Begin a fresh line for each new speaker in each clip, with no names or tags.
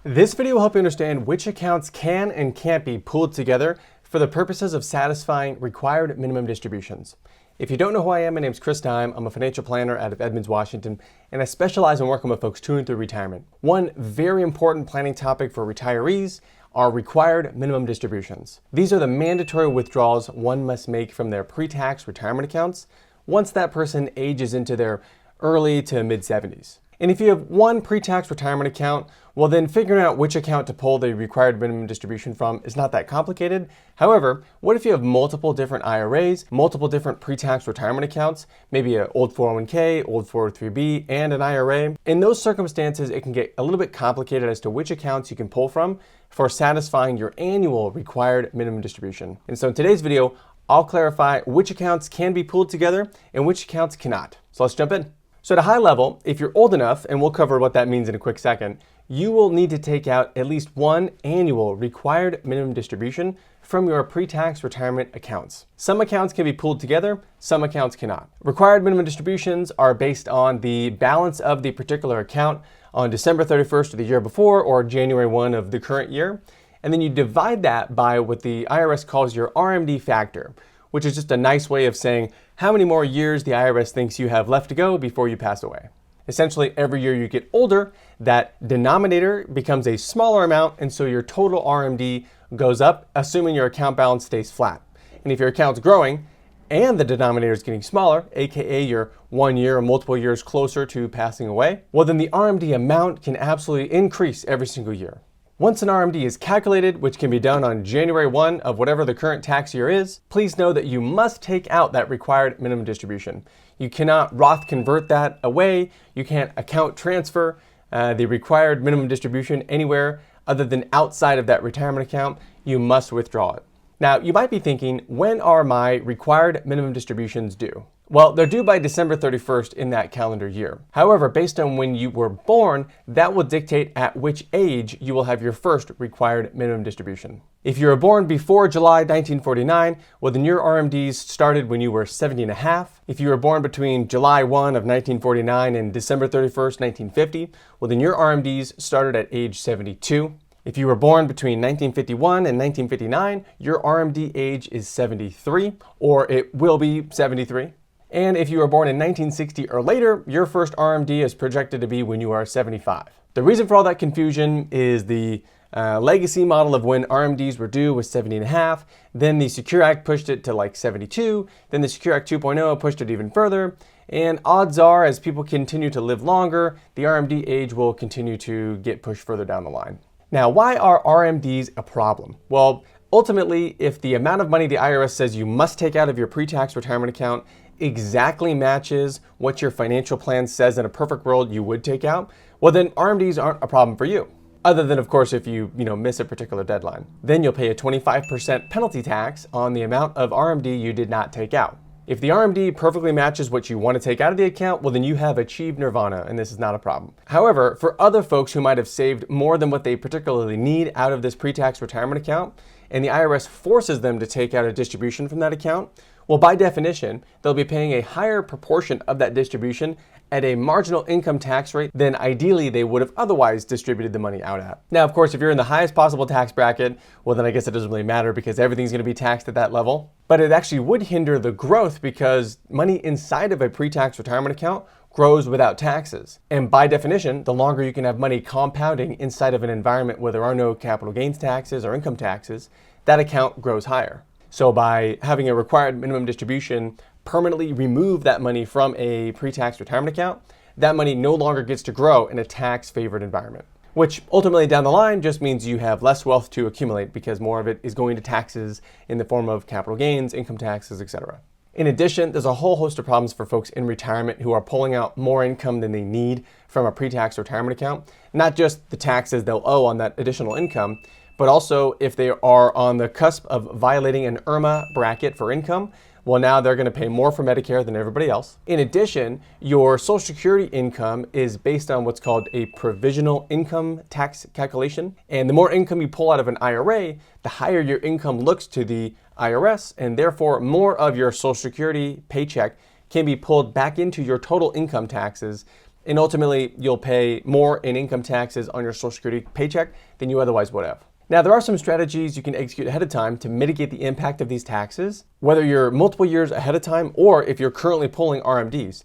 This video will help you understand which accounts can and can't be pooled together for the purposes of satisfying required minimum distributions. If you don't know who I am, my name is Chris Dime. I'm a financial planner out of Edmonds, Washington, and I specialize in working with folks to and through retirement. One very important planning topic for retirees are required minimum distributions. These are the mandatory withdrawals one must make from their pre-tax retirement accounts once that person ages into their early to mid-70s. And if you have one pre-tax retirement account, well then figuring out which account to pull the required minimum distribution from is not that complicated. However, what if you have multiple different IRAs, multiple different pre-tax retirement accounts, maybe an old 401k, old 403b, and an IRA? In those circumstances, it can get a little bit complicated as to which accounts you can pull from for satisfying your annual required minimum distribution. And so in today's video, I'll clarify which accounts can be pooled together and which accounts cannot. So let's jump in. So at a high level, if you're old enough, and we'll cover what that means in a quick second, you will need to take out at least one annual required minimum distribution from your pre-tax retirement accounts. Some accounts can be pooled together, some accounts cannot. Required minimum distributions are based on the balance of the particular account on December 31st of the year before or January 1 of the current year. And then you divide that by what the IRS calls your RMD factor, which is just a nice way of saying how many more years the IRS thinks you have left to go before you pass away. Essentially, every year you get older, that denominator becomes a smaller amount, and so your total RMD goes up, assuming your account balance stays flat. And if your account's growing and the denominator is getting smaller, aka you're 1 year or multiple years closer to passing away, well then the RMD amount can absolutely increase every single year. Once an RMD is calculated, which can be done on January 1 of whatever the current tax year is, please know that you must take out that required minimum distribution. You cannot Roth convert that away. You can't account transfer the required minimum distribution anywhere other than outside of that retirement account. You must withdraw it. Now, you might be thinking, when are my required minimum distributions due? Well, they're due by December 31st in that calendar year. However, based on when you were born, that will dictate at which age you will have your first required minimum distribution. If you were born before July 1949, well then your RMDs started when you were 70 and a half. If you were born between July 1 of 1949 and December 31st, 1950, well then your RMDs started at age 72. If you were born between 1951 and 1959, your RMD age is 73, or it will be 73. And if you were born in 1960 or later, your first RMD is projected to be when you are 75. The reason for all that confusion is the legacy model of when RMDs were due was 70 and a half. Then the Secure Act pushed it to like 72. Then the Secure Act 2.0 pushed it even further. And odds are, as people continue to live longer, the RMD age will continue to get pushed further down the line. Now, why are RMDs a problem? Well, ultimately, if the amount of money the IRS says you must take out of your pre-tax retirement account exactly matches what your financial plan says in a perfect world you would take out, well then RMDs aren't a problem for you. Other than, of course, if you miss a particular deadline. Then you'll pay a 25% penalty tax on the amount of RMD you did not take out. If the RMD perfectly matches what you want to take out of the account, well then you have achieved nirvana and this is not a problem. However, for other folks who might have saved more than what they particularly need out of this pre-tax retirement account, and the IRS forces them to take out a distribution from that account, well, by definition, they'll be paying a higher proportion of that distribution at a marginal income tax rate than ideally they would have otherwise distributed the money out at. Now, of course, if you're in the highest possible tax bracket, well, then I guess it doesn't really matter because everything's going to be taxed at that level. But it actually would hinder the growth because money inside of a pre-tax retirement account grows without taxes. And by definition, the longer you can have money compounding inside of an environment where there are no capital gains taxes or income taxes, that account grows higher. So by having a required minimum distribution permanently remove that money from a pre-tax retirement account, that money no longer gets to grow in a tax-favored environment, which ultimately down the line just means you have less wealth to accumulate because more of it is going to taxes in the form of capital gains, income taxes, etc. In addition, there's a whole host of problems for folks in retirement who are pulling out more income than they need from a pre-tax retirement account, not just the taxes they'll owe on that additional income, but also if they are on the cusp of violating an IRMA bracket for income, well now they're going to pay more for Medicare than everybody else. In addition, your Social Security income is based on what's called a provisional income tax calculation. And the more income you pull out of an IRA, the higher your income looks to the IRS, and therefore more of your Social Security paycheck can be pulled back into your total income taxes And ultimately, you'll pay more in income taxes on your Social Security paycheck than you otherwise would have. Now, there are some strategies you can execute ahead of time to mitigate the impact of these taxes, whether you're multiple years ahead of time or if you're currently pulling RMDs.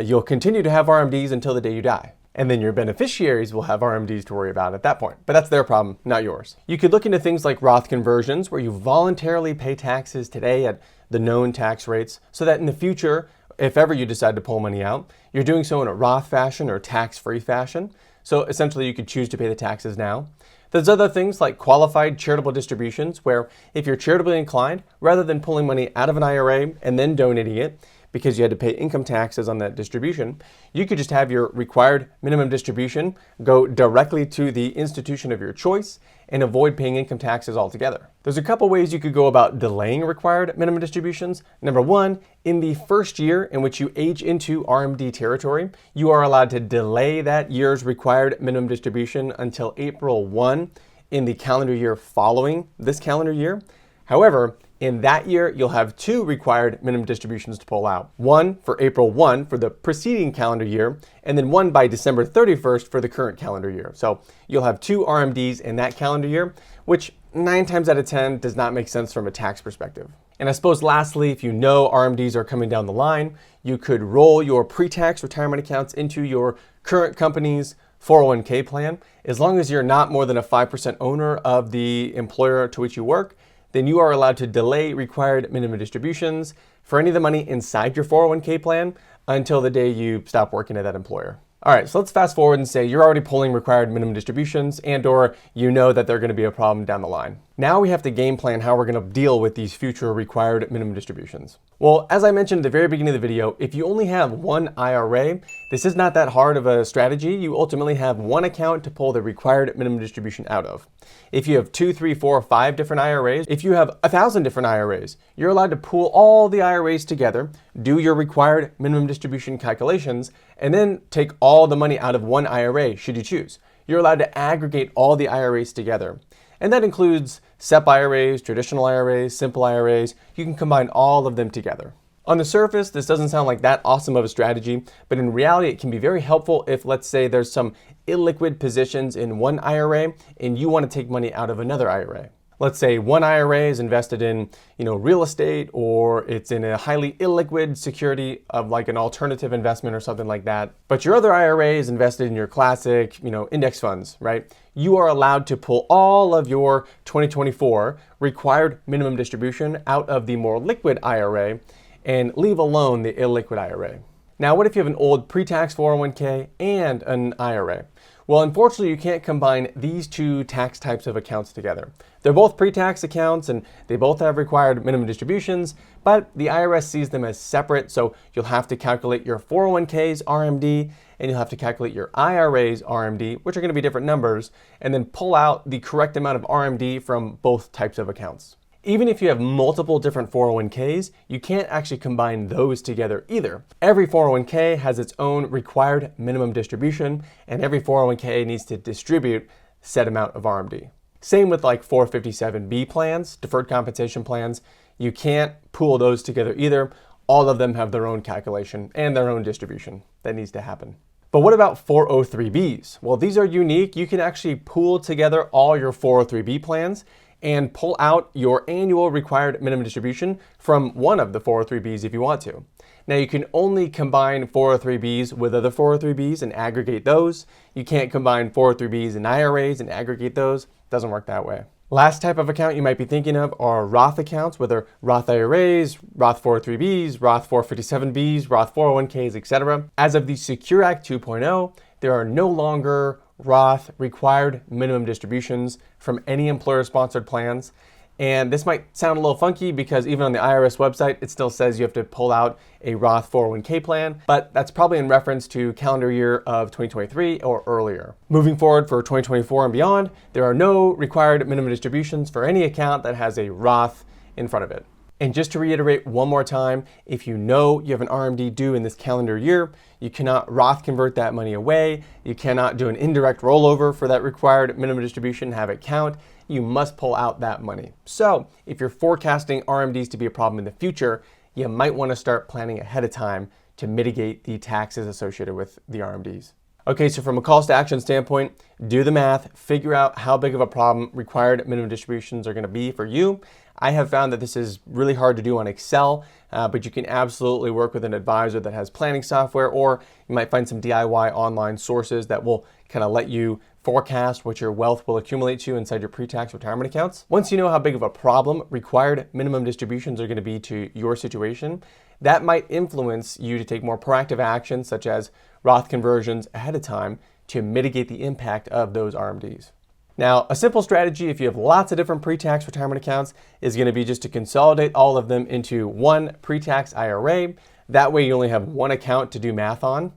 You'll continue to have RMDs until the day you die. And then your beneficiaries will have RMDs to worry about at that point. But that's their problem, not yours. You could look into things like Roth conversions, where you voluntarily pay taxes today at the known tax rates, so that in the future, if ever you decide to pull money out, you're doing so in a Roth fashion or tax-free fashion. So essentially, you could choose to pay the taxes now. There's other things like qualified charitable distributions, where if you're charitably inclined, rather than pulling money out of an IRA and then donating it, because you had to pay income taxes on that distribution, you could just have your required minimum distribution go directly to the institution of your choice and avoid paying income taxes altogether. There's a couple ways you could go about delaying required minimum distributions. Number one, in the first year in which you age into RMD territory, you are allowed to delay that year's required minimum distribution until April 1 in the calendar year following this calendar year. However, in that year, you'll have 2 required minimum distributions to pull out. One for April 1 for the preceding calendar year, and then one by December 31st for the current calendar year. So you'll have 2 RMDs in that calendar year, which 9 times out of 10 does not make sense from a tax perspective. And I suppose lastly, if you know RMDs are coming down the line, you could roll your pre-tax retirement accounts into your current company's 401k plan. As long as you're not more than a 5% owner of the employer to which you work, then you are allowed to delay required minimum distributions for any of the money inside your 401k plan until the day you stop working at that employer. All right, so let's fast forward and say you're already pulling required minimum distributions and/or you know that they're going to be a problem down the line. Now we have to game plan how we're going to deal with these future required minimum distributions. Well, as I mentioned at the very beginning of the video, if you only have one IRA, this is not that hard of a strategy. You ultimately have one account to pull the required minimum distribution out of. If you have 2, 3, 4, 5 different IRAs, if you have 1,000 different IRAs, you're allowed to pool all the IRAs together, do your required minimum distribution calculations, and then take all the money out of one IRA should you choose. You're allowed to aggregate all the IRAs together. And that includes SEP IRAs, traditional IRAs, simple IRAs. You can combine all of them together. On the surface, this doesn't sound like that awesome of a strategy, but in reality, it can be very helpful if, let's say, there's some illiquid positions in one IRA and you want to take money out of another IRA. Let's say one IRA is invested in, real estate, or it's in a highly illiquid security of like an alternative investment or something like that. But your other IRA is invested in your classic, index funds, right? You are allowed to pull all of your 2024 required minimum distribution out of the more liquid IRA and leave alone the illiquid IRA. Now, what if you have an old pre-tax 401k and an IRA? Well, unfortunately, you can't combine these 2 tax types of accounts together. They're both pre-tax accounts and they both have required minimum distributions, but the IRS sees them as separate, so you'll have to calculate your 401k's RMD and you'll have to calculate your IRA's RMD, which are going to be different numbers, and then pull out the correct amount of RMD from both types of accounts. Even if you have multiple different 401ks, you can't actually combine those together either. Every 401k has its own required minimum distribution, and every 401k needs to distribute set amount of RMD. Same with like 457B plans, deferred compensation plans. You can't pool those together either. All of them have their own calculation and their own distribution that needs to happen. But what about 403Bs? Well, these are unique. You can actually pool together all your 403B plans and pull out your annual required minimum distribution from one of the 403Bs if you want to. Now, you can only combine 403Bs with other 403Bs and aggregate those. You can't combine 403Bs and IRAs and aggregate those. Doesn't work that way. Last type of account you might be thinking of are Roth accounts, whether Roth IRAs, Roth 403Bs, Roth 457Bs, Roth 401ks, etc. As of the Secure Act 2.0, there are no longer Roth required minimum distributions from any employer-sponsored plans. And this might sound a little funky because even on the IRS website, it still says you have to pull out a Roth 401k plan, but that's probably in reference to calendar year of 2023 or earlier. Moving forward for 2024 and beyond, there are no required minimum distributions for any account that has a Roth in front of it. And just to reiterate one more time, if you know you have an RMD due in this calendar year, you cannot Roth convert that money away. You cannot do an indirect rollover for that required minimum distribution and have it count. You must pull out that money. So if you're forecasting RMDs to be a problem in the future, you might want to start planning ahead of time to mitigate the taxes associated with the RMDs. Okay, so from a calls to action standpoint, do the math, figure out how big of a problem required minimum distributions are going to be for you. I have found that this is really hard to do on Excel, but you can absolutely work with an advisor that has planning software, or you might find some DIY online sources that will kind of let you forecast what your wealth will accumulate to inside your pre-tax retirement accounts. Once you know how big of a problem required minimum distributions are going to be to your situation, that might influence you to take more proactive actions such as Roth conversions ahead of time to mitigate the impact of those RMDs. Now, a simple strategy if you have lots of different pre-tax retirement accounts is going to be just to consolidate all of them into one pre-tax IRA. That way you only have one account to do math on.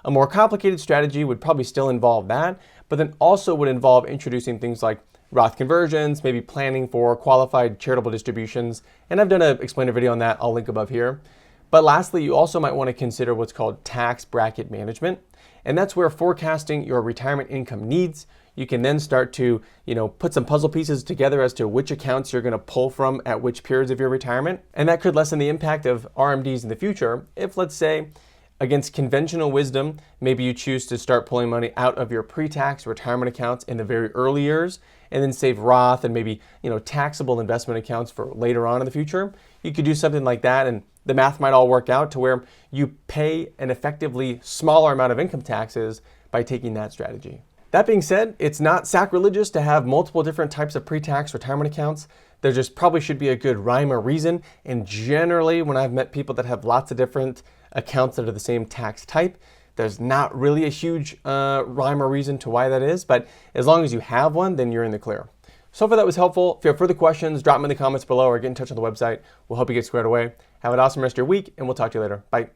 A more complicated strategy would probably still involve that, but then also would involve introducing things like Roth conversions, maybe planning for qualified charitable distributions, and I've done an explainer video on that, I'll link above here. But lastly, you also might want to consider what's called tax bracket management, and that's where forecasting your retirement income needs, you can then start to, put some puzzle pieces together as to which accounts you're going to pull from at which periods of your retirement, and that could lessen the impact of RMDs in the future if, let's say, against conventional wisdom, maybe you choose to start pulling money out of your pre-tax retirement accounts in the very early years and then save Roth and maybe, taxable investment accounts for later on in the future. You could do something like that and the math might all work out to where you pay an effectively smaller amount of income taxes by taking that strategy. That being said, it's not sacrilegious to have multiple different types of pre-tax retirement accounts. There just probably should be a good rhyme or reason. And generally, when I've met people that have lots of different accounts that are the same tax type, there's not really a huge rhyme or reason to why that is. But as long as you have one, then you're in the clear. So hopefully that was helpful. If you have further questions, drop them in the comments below or get in touch on the website. We'll help you get squared away. Have an awesome rest of your week, and we'll talk to you later. Bye.